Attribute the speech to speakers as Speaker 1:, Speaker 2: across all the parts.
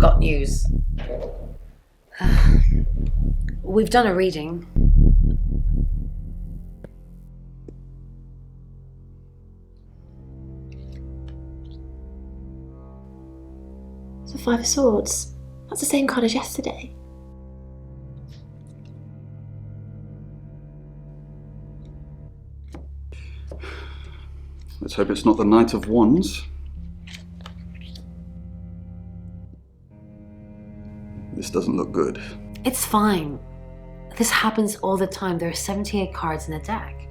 Speaker 1: got news. We've done a reading.
Speaker 2: The Five of Swords. That's the same card as yesterday.
Speaker 3: Let's hope it's not the Knight of Wands. This doesn't look good.
Speaker 1: It's fine. This happens all the time. There are 78 cards in a deck.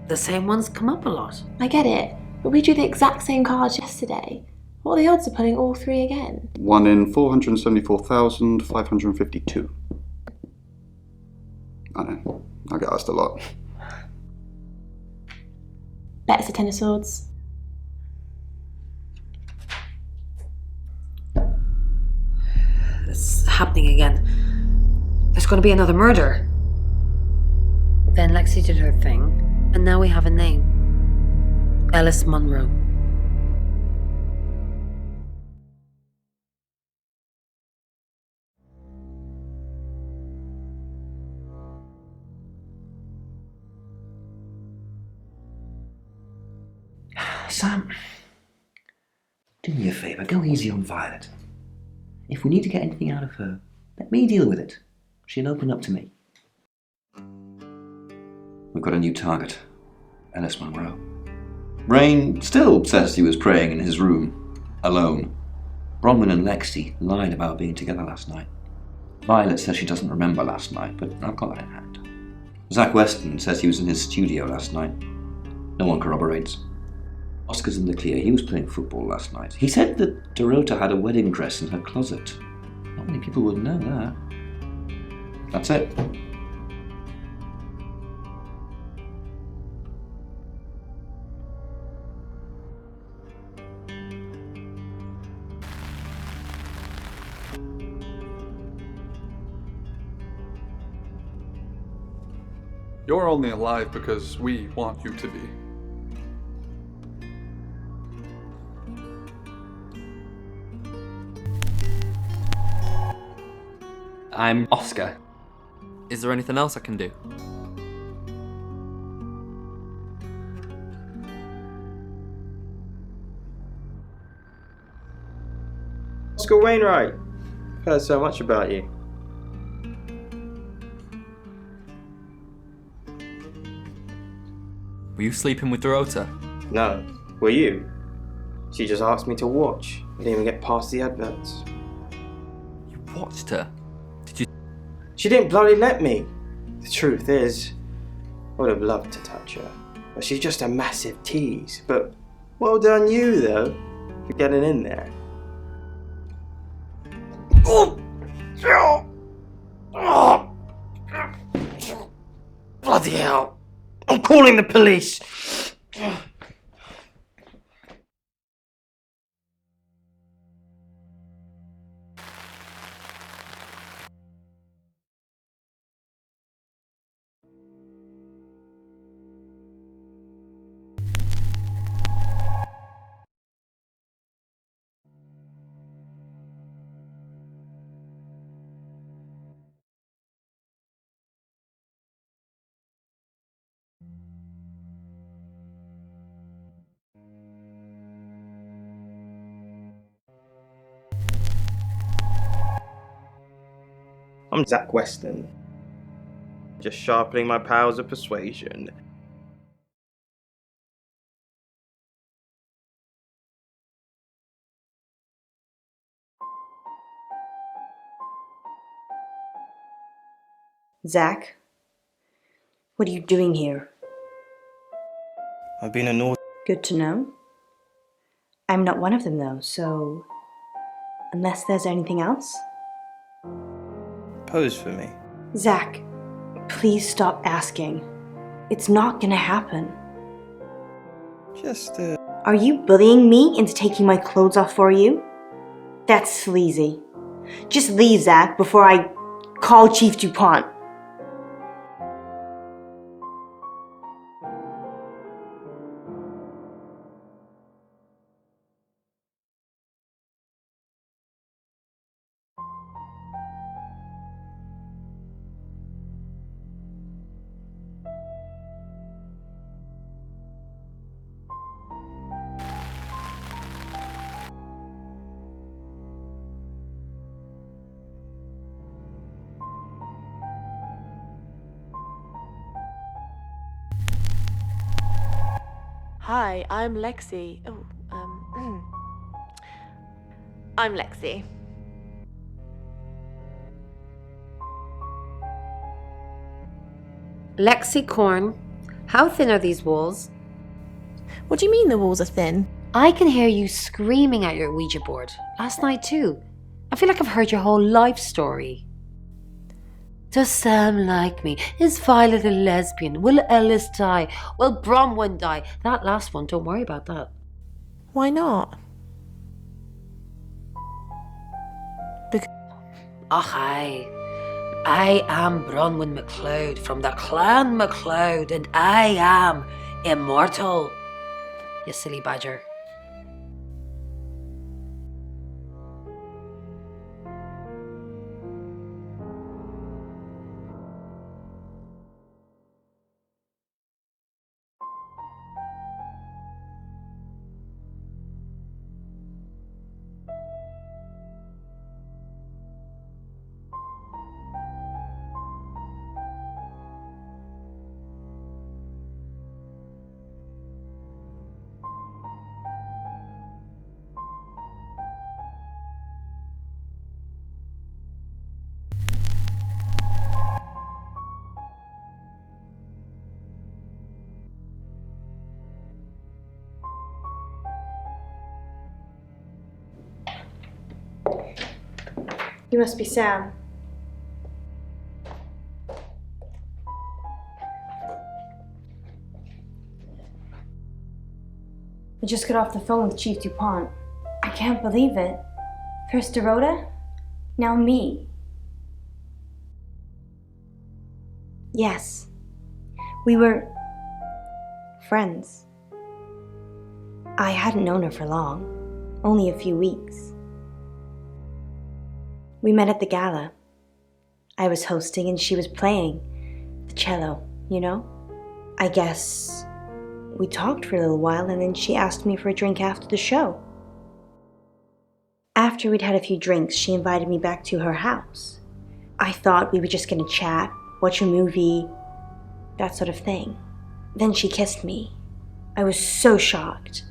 Speaker 1: The same ones come up a lot.
Speaker 2: I get it, but we drew the exact same cards yesterday. What are the odds of pulling all three again?
Speaker 3: 1 in 474,552. I know, I get asked a lot.
Speaker 2: Bet it's the Ten of Swords.
Speaker 1: It's happening again. There's going to be another murder. Then Lexi did her thing, and now we have a name. Ellis Munro.
Speaker 4: Sam, do me a favour, go easy on Violet. If we need to get anything out of her, let me deal with it. She'll open up to me. We've got a new target, Ellis Munro. Rain still says he was praying in his room, alone. Bronwyn and Lexi lied about being together last night. Violet says she doesn't remember last night, but I've got that in hand. Zach Weston says he was in his studio last night. No one corroborates. Oscar's in the clear. He was playing football last night. He said that Dorota had a wedding dress in her closet. Not many people would know that. That's it.
Speaker 5: You're only alive because we want you to be.
Speaker 6: I'm Oscar. Is there anything else I can do?
Speaker 7: Oscar Wainwright. I've heard so much about you.
Speaker 6: Were you sleeping with Dorota?
Speaker 7: No, were you? She just asked me to watch. I didn't even get past the adverts.
Speaker 6: You watched her?
Speaker 7: She didn't bloody let me. The truth is, I would have loved to touch her, but she's just a massive tease. But well done you, though, for getting in there. Oh! Oh! Bloody hell! I'm calling the police! I'm Zach Weston, just sharpening my powers of persuasion.
Speaker 8: Zach, what are you doing here?
Speaker 7: I've been a naughty.
Speaker 8: Good to know. I'm not one of them though, so unless there's anything else?
Speaker 7: Pose for me.
Speaker 8: Zach, please stop asking. It's not gonna happen.
Speaker 7: Just,
Speaker 8: Are you bullying me into taking my clothes off for you? That's sleazy. Just leave, Zach, before I call Chief DuPont.
Speaker 2: Hi, I'm Lexi. I'm Lexi.
Speaker 1: Lexi Corn, how thin are these walls?
Speaker 2: What do you mean the walls are thin?
Speaker 1: I can hear you screaming at your Ouija board. Last night too. I feel like I've heard your whole life story. Does Sam like me? Is Violet a lesbian? Will Ellis die? Will Bronwyn die? That last one, don't worry about that.
Speaker 2: Why not?
Speaker 1: I am Bronwyn MacLeod from the Clan MacLeod, and I am immortal. You silly badger.
Speaker 8: You must be Sam. I just got off the phone with Chief DuPont. I can't believe it. First Dorota, now me. Yes, we were friends. I hadn't known her for long, only a few weeks. We met at the gala. I was hosting and she was playing the cello, you know? I guess we talked for a little while and then she asked me for a drink after the show. After we'd had a few drinks, she invited me back to her house. I thought we were just gonna chat, watch a movie, that sort of thing. Then she kissed me. I was so shocked.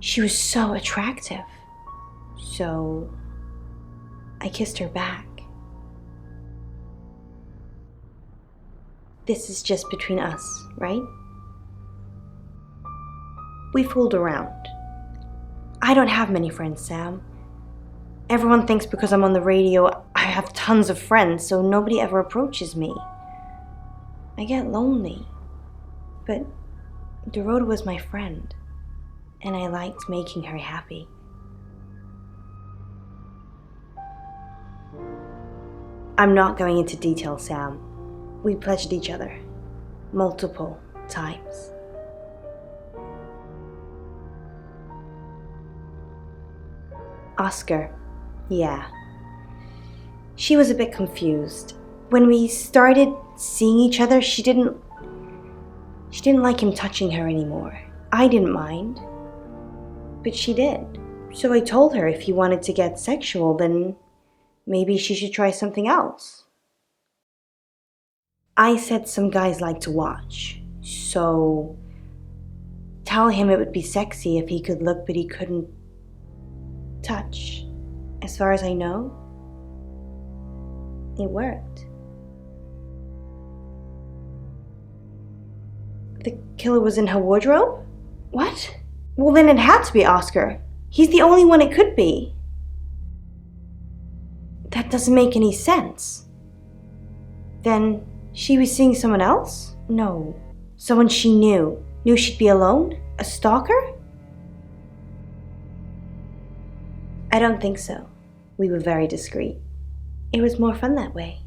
Speaker 8: She was so attractive. So I kissed her back. This is just between us, right? We fooled around. I don't have many friends, Sam. Everyone thinks because I'm on the radio, I have tons of friends, so nobody ever approaches me. I get lonely. But Dorota was my friend, and I liked making her happy. I'm not going into detail, Sam. We pledged each other multiple times. Oscar, yeah. She was a bit confused. When we started seeing each other, she didn't like him touching her anymore. I didn't mind, but she did. So I told her if he wanted to get sexual, then maybe she should try something else. I said some guys like to watch, so tell him it would be sexy if he could look but he couldn't touch. As far as I know, it worked. The killer was in her wardrobe? What? Well, then it had to be Oscar. He's the only one it could be. That doesn't make any sense. Then she was seeing someone else? No. Someone she knew. Knew she'd be alone? A stalker? I don't think so. We were very discreet. It was more fun that way.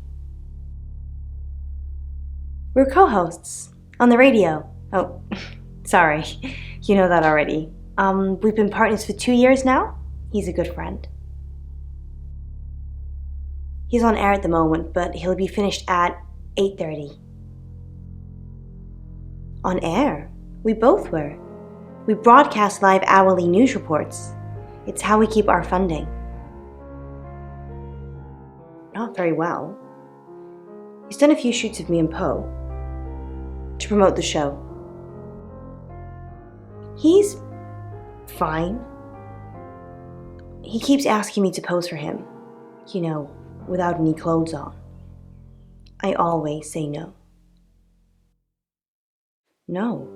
Speaker 8: We're co-hosts on the radio. Oh, sorry. You know that already. We've been partners for 2 years now. He's a good friend. He's on air at the moment, but he'll be finished at 8:30. On air? We both were. We broadcast live hourly news reports. It's how we keep our funding. Not very well. He's done a few shoots of me and Poe to promote the show. He's fine. He keeps asking me to pose for him, you know, without any clothes on. I always say no. No.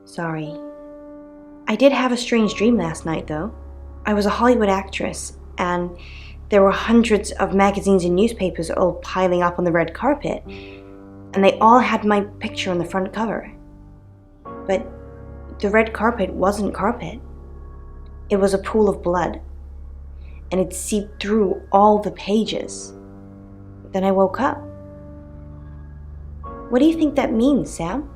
Speaker 8: Sorry. I did have a strange dream last night, though. I was a Hollywood actress, and there were hundreds of magazines and newspapers all piling up on the red carpet, and they all had my picture on the front cover. But the red carpet wasn't carpet. It was a pool of blood, and it seeped through all the pages. Then I woke up. What do you think that means, Sam?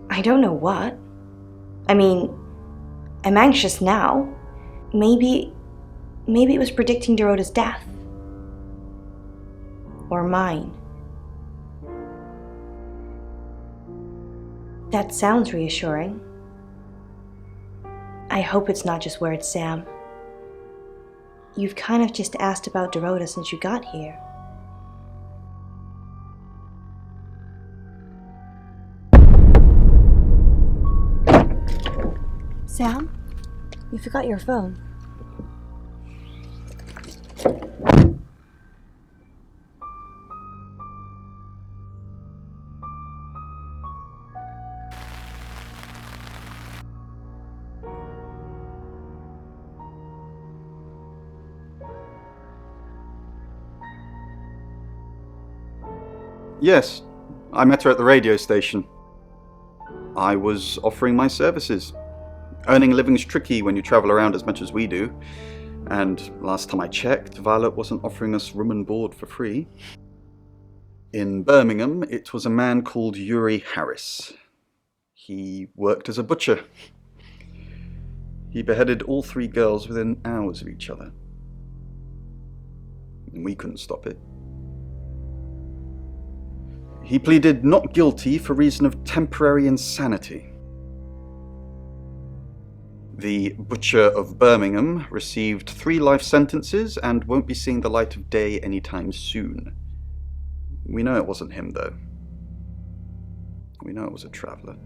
Speaker 8: I don't know what. I mean, I'm anxious now. Maybe it was predicting Dorota's death. Or mine. That sounds reassuring. I hope it's not just words, Sam. You've kind of just asked about Dorota since you got here. Sam, you forgot your phone.
Speaker 3: Yes, I met her at the radio station. I was offering my services. Earning a living's tricky when you travel around as much as we do. And last time I checked, Violet wasn't offering us room and board for free. In Birmingham, it was a man called Yuri Harris. He worked as a butcher. He beheaded all 3 girls within hours of each other. And we couldn't stop it. He pleaded not guilty for reason of temporary insanity. The Butcher of Birmingham received 3 life sentences and won't be seeing the light of day anytime soon. We know it wasn't him, though. We know it was a traveller.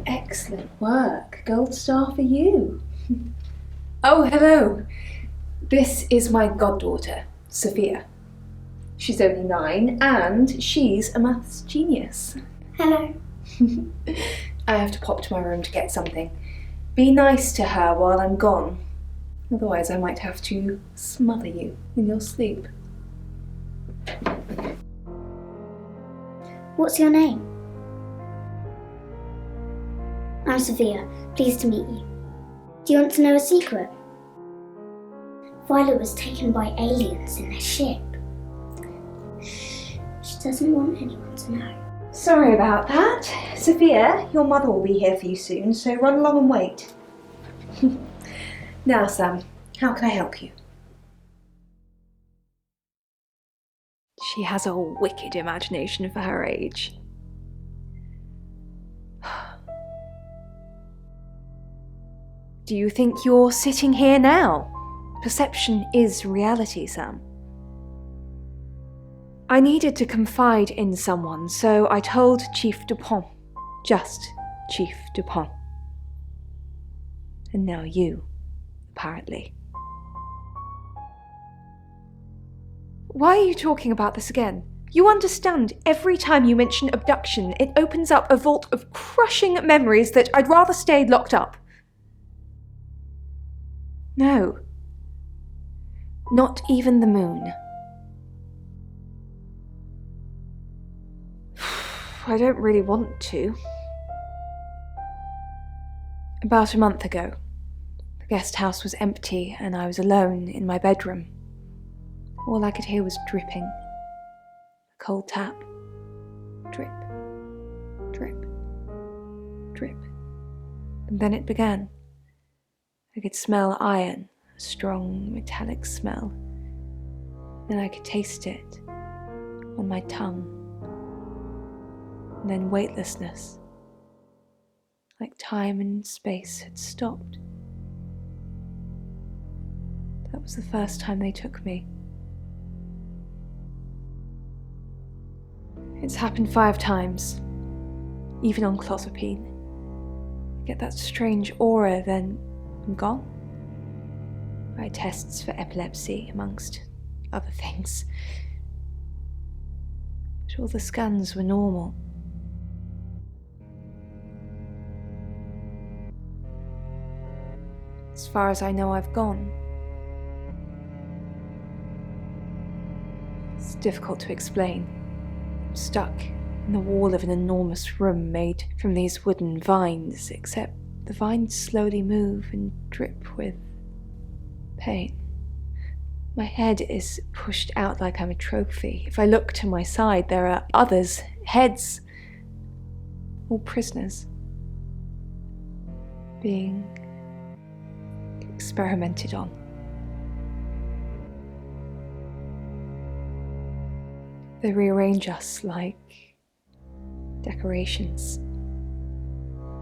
Speaker 2: Excellent work. Gold star for you. Oh, hello. This is my goddaughter, Sophia. She's only 9 and she's a maths genius.
Speaker 9: Hello.
Speaker 2: I have to pop to my room to get something. Be nice to her while I'm gone. Otherwise I might have to smother you in your sleep.
Speaker 9: What's your name? I'm Sophia. Pleased to meet you. Do you want to know a secret? Violet was taken by aliens in their ship. Shh. She doesn't want anyone to know.
Speaker 2: Sorry about that. Sophia, your mother will be here for you soon, so run along and wait. Now, Sam, how can I help you? She has a wicked imagination for her age. Do you think you're sitting here now? Perception is reality, Sam. I needed to confide in someone, so I told Chief Dupont. Just Chief Dupont. And now you, apparently. Why are you talking about this again? You understand, every time you mention abduction, it opens up a vault of crushing memories that I'd rather stay locked up. No. Not even the moon. I don't really want to. About a month ago, the guest house was empty and I was alone in my bedroom. All I could hear was dripping. A cold tap. Drip. Drip. Drip. And then it began. I could smell iron, a strong metallic smell. Then I could taste it on my tongue. And then weightlessness. like time and space had stopped. That was the first time they took me. It's happened 5 times, even on clozapine. I get that strange aura, then I'm gone. I had tests for epilepsy, amongst other things. But all the scans were normal. As far as I know, I've gone. It's difficult to explain. I'm stuck in the wall of an enormous room made from these wooden vines, except the vines slowly move and drip with pain. My head is pushed out like I'm a trophy. If I look to my side, there are others, heads, all prisoners, being experimented on. They rearrange us like decorations,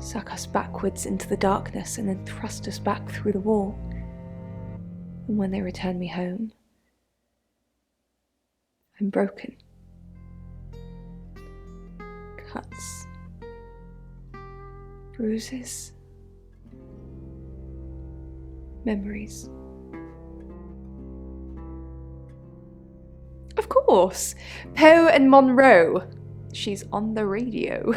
Speaker 2: suck us backwards into the darkness and then thrust us back through the wall. And when they return me home, I'm broken. Cuts, bruises, memories. Of course! Poe and Monroe. She's on the radio.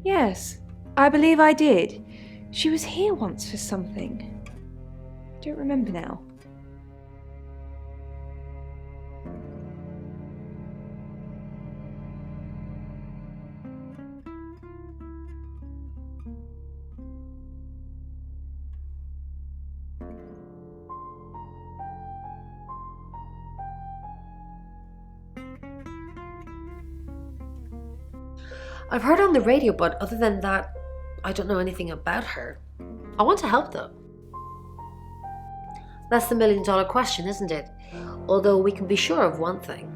Speaker 2: Yes, I believe I did. She was here once for something. I don't remember now.
Speaker 1: I've heard on the radio, but other than that, I don't know anything about her. I want to help though. That's the million-dollar question, isn't it? Although we can be sure of one thing.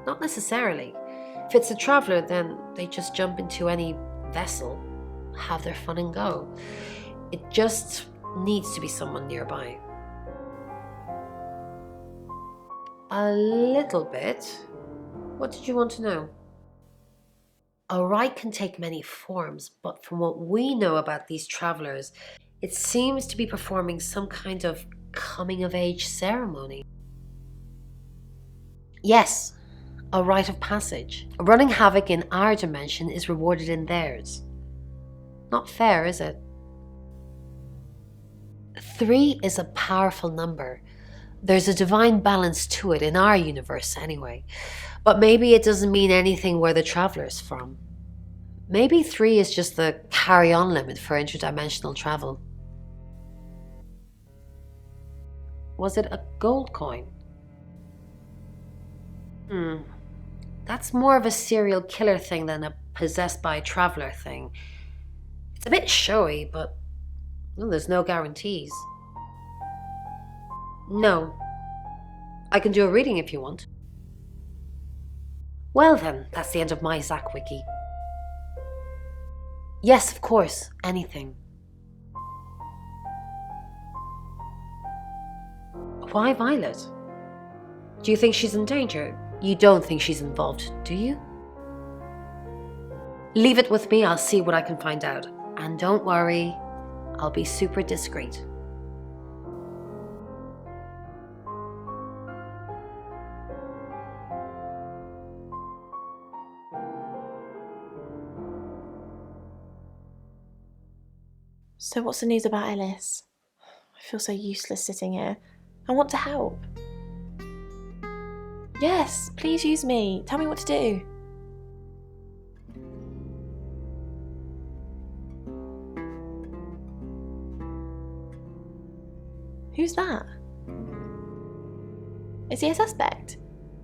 Speaker 1: Not necessarily. If it's a traveler, then they just jump into any vessel, have their fun and go. It just needs to be someone nearby. A little bit. What did you want to know? A rite can take many forms, but from what we know about these travelers, it seems to be performing some kind of coming-of-age ceremony. Yes, a rite of passage. Running havoc in our dimension is rewarded in theirs. Not fair, is it? 3 is a powerful number. There's a divine balance to it in our universe anyway. But maybe it doesn't mean anything where the traveler's from. Maybe 3 is just the carry-on limit for interdimensional travel. Was it a gold coin? That's more of a serial killer thing than a possessed by a traveler thing. It's a bit showy, but there's no guarantees. No. I can do a reading if you want. Well then, that's the end of my Zach Wiki. Yes, of course, anything. Why Violet? Do you think she's in danger? You don't think she's involved, do you? Leave it with me, I'll see what I can find out. And don't worry, I'll be super discreet.
Speaker 10: So what's the news about Ellis? I feel so useless sitting here. I want to help. Yes, please use me. Tell me what to do. Who's that? Is he a suspect?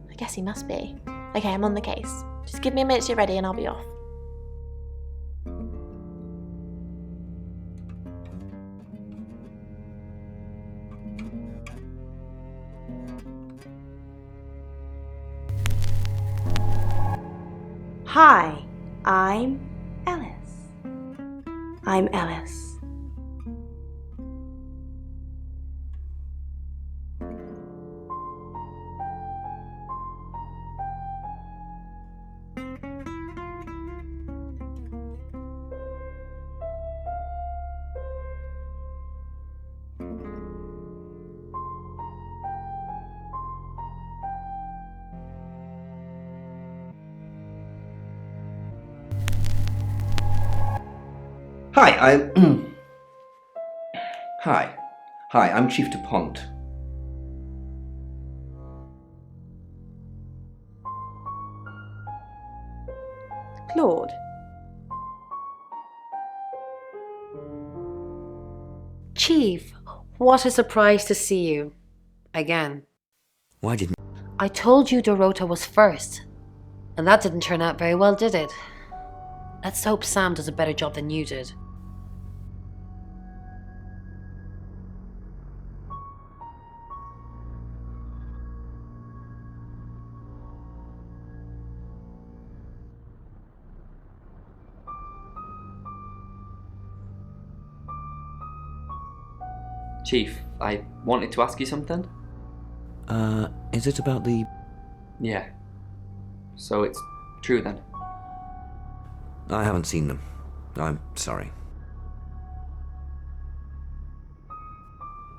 Speaker 10: I guess he must be. Okay, I'm on the case. Just give me a minute to get ready and I'll be off.
Speaker 8: Hi, I'm Ellis. I'm Ellis.
Speaker 4: Hi, I'm Chief DuPont.
Speaker 2: Claude.
Speaker 1: Chief, what a surprise to see you. Again.
Speaker 4: Why didn't...
Speaker 1: I told you Dorota was first. And that didn't turn out very well, did it? Let's hope Sam does a better job than you did.
Speaker 6: Chief, I wanted to ask you something.
Speaker 4: Is it about the...
Speaker 6: Yeah. So it's true then?
Speaker 4: I haven't seen them. I'm sorry.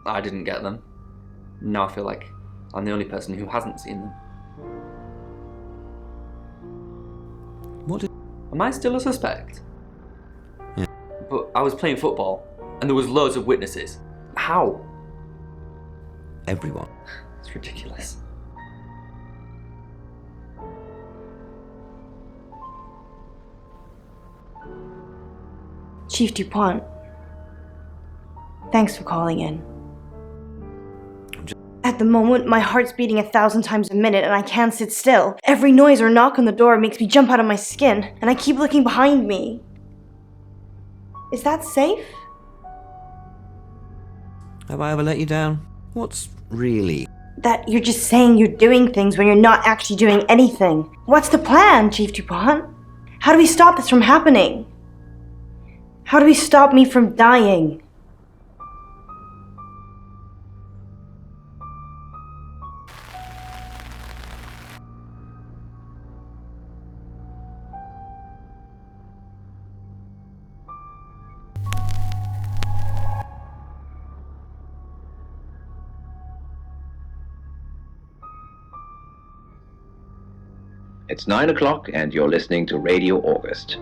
Speaker 6: I didn't get them. Now I feel like I'm the only person who hasn't seen them.
Speaker 4: What did...
Speaker 6: Am I still a suspect?
Speaker 4: Yeah.
Speaker 6: But I was playing football, and there was loads of witnesses. How?
Speaker 4: Everyone.
Speaker 6: It's ridiculous.
Speaker 8: Chief DuPont, thanks for calling in. At the moment, my heart's beating 1,000 times a minute and I can't sit still. Every noise or knock on the door makes me jump out of my skin, and I keep looking behind me. Is that safe?
Speaker 4: Have I ever let you down? What's really...
Speaker 8: That you're just saying you're doing things when you're not actually doing anything. What's the plan, Chief DuPont? How do we stop this from happening? How do we stop me from dying?
Speaker 11: It's 9 o'clock and you're listening to Radio August.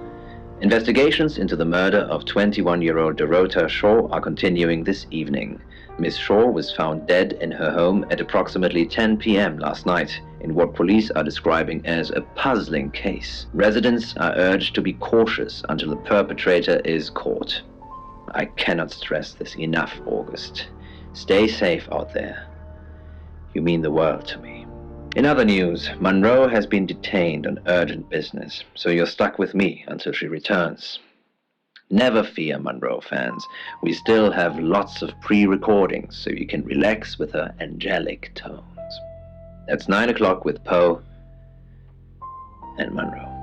Speaker 11: Investigations into the murder of 21-year-old Dorota Shaw are continuing this evening. Miss Shaw was found dead in her home at approximately 10 p.m. last night in what police are describing as a puzzling case. Residents are urged to be cautious until the perpetrator is caught. I cannot stress this enough, August. Stay safe out there. You mean the world to me. In other news, Monroe has been detained on urgent business, so you're stuck with me until she returns. Never fear, Monroe fans. We still have lots of pre-recordings, so you can relax with her angelic tones. That's 9 o'clock with Poe and Monroe.